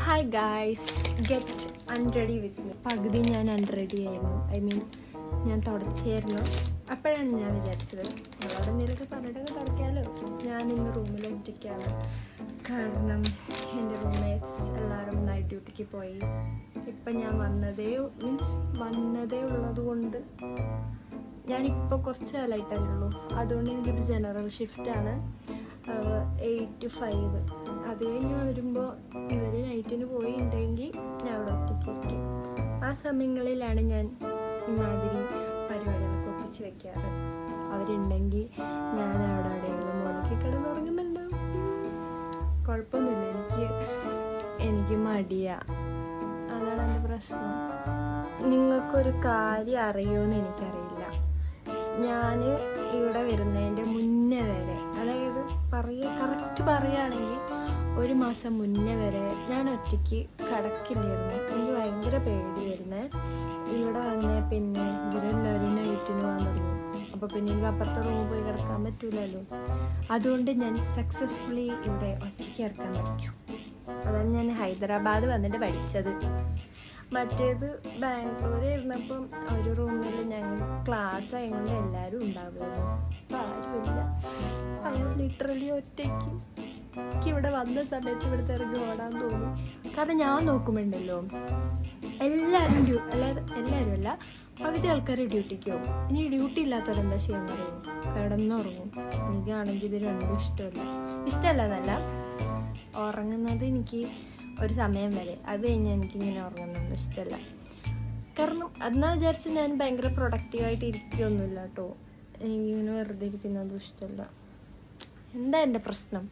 Hi guys, get unready with me. പകുതി ഞാൻ അൺറെഡി ആയിരുന്നു. ഞാൻ തുടച്ചായിരുന്നു. അപ്പോഴാണ് ഞാൻ വിചാരിച്ചത് എല്ലാവരും എന്തെങ്കിലുമൊക്കെ പറഞ്ഞിട്ടൊക്കെ തുടയ്ക്കാമല്ലോ. ഞാൻ ഇന്ന് റൂമിൽ ഒറ്റയ്ക്കാണ്. കാരണം എൻ്റെ റൂംമേറ്റ്സ് എല്ലാവരും നൈറ്റ് ഡ്യൂട്ടിക്ക് പോയി. ഇപ്പം ഞാൻ വന്നതേ ഉള്ളത് കൊണ്ട് ഞാനിപ്പോൾ കുറച്ച് കാലമായിട്ടല്ലേ ഉള്ളൂ. അതുകൊണ്ട് എനിക്കൊരു ജനറൽ ഷിഫ്റ്റാണ്, 8 to 5. അത് കഴിഞ്ഞ് വരുമ്പോൾ ഇവർ നൈറ്റിന് പോയിട്ടുണ്ടെങ്കിൽ ഞാൻ അവിടെ ഒറ്റയ്ക്ക്. ആ സമയങ്ങളിലാണ് ഞാൻ ഇമാതിരി പരിപാടികളൊക്കെ ഒപ്പിച്ച് വെക്കാറ്. അവരുണ്ടെങ്കിൽ ഞാൻ അവിടെ എവിടെയെങ്കിലും മോളിലേക്ക് കിടന്നുറങ്ങുന്നുണ്ടാവും. കുഴപ്പമൊന്നുമില്ല, എനിക്ക് മടിയാ, അതാണ് എൻ്റെ പ്രശ്നം. നിങ്ങൾക്കൊരു കാര്യം അറിയുമെന്ന് എനിക്കറിയില്ല. ഞാൻ ഇവിടെ വരുന്നതിൻ്റെ മുന്നേ വരെ, അതായത് കറക്റ്റ് പറയുകയാണെങ്കിൽ 1 മാസം മുന്നേ വരെ ഞാൻ ഒറ്റയ്ക്ക് കിടക്കില്ലായിരുന്നു. എനിക്ക് ഭയങ്കര പേടിയായിരുന്നു. ഇവിടെ വന്നേ പിന്നെ ഇവരെല്ലാവരും നൈറ്റിന് പോകാൻ തുടങ്ങി. അപ്പോൾ പിന്നെ എനിക്ക് അപ്പുറത്തെ റൂമിൽ പോയി കിടക്കാൻ പറ്റില്ലല്ലോ. അതുകൊണ്ട് ഞാൻ സക്സസ്ഫുള്ളി ഇവിടെ ഒറ്റയ്ക്ക് കിടക്കാൻ പഠിച്ചു. അതാണ് ഞാൻ ഹൈദരാബാദ് വന്നിട്ട് പഠിച്ചത്. മറ്റേത് ബാംഗ്ലൂർ ഇരുന്നപ്പം ഒരു റൂമിൽ ഞങ്ങൾ ക്ലാസ് ആയതുകൊണ്ട് എല്ലാവരും ഉണ്ടാകുമായിരുന്നു. അപ്പം ആരുമില്ല. അങ്ങനെ ലിറ്ററലി ഒറ്റയ്ക്ക് ഇവിടെ വന്ന സമയത്ത് ഇവിടുത്തെ ഇറങ്ങി ഓടാൻ തോന്നി. കാരണം ഞാൻ നോക്കുമ്പോണ്ടല്ലോ എല്ലാവരും അല്ല, പകുതി ആൾക്കാർ ഡ്യൂട്ടിക്ക് പോകും. ഇനി ഡ്യൂട്ടി ഇല്ലാത്തവരെന്താ ചെയ്യാൻ പറയുമോ? കിടന്നുറങ്ങും. എനിക്കാണെങ്കിൽ ഇത് രണ്ടും ഇഷ്ടമല്ല. ഉറങ്ങുന്നത് എനിക്ക് ഒരു സമയം വരെ, അത് കഴിഞ്ഞ് എനിക്കിങ്ങനെ ഉറങ്ങുന്നൊന്നും ഇഷ്ടമല്ല. കാരണം അതെന്നാ വിചാരിച്ച് ഞാൻ ഭയങ്കര പ്രൊഡക്റ്റീവായിട്ട് ഇരിക്കുകയൊന്നുമില്ല കേട്ടോ. എനിക്കിങ്ങനെ വെറുതെ ഇരിക്കുന്നതും ഇഷ്ടമല്ല. എന്താ എൻ്റെ പ്രശ്നം?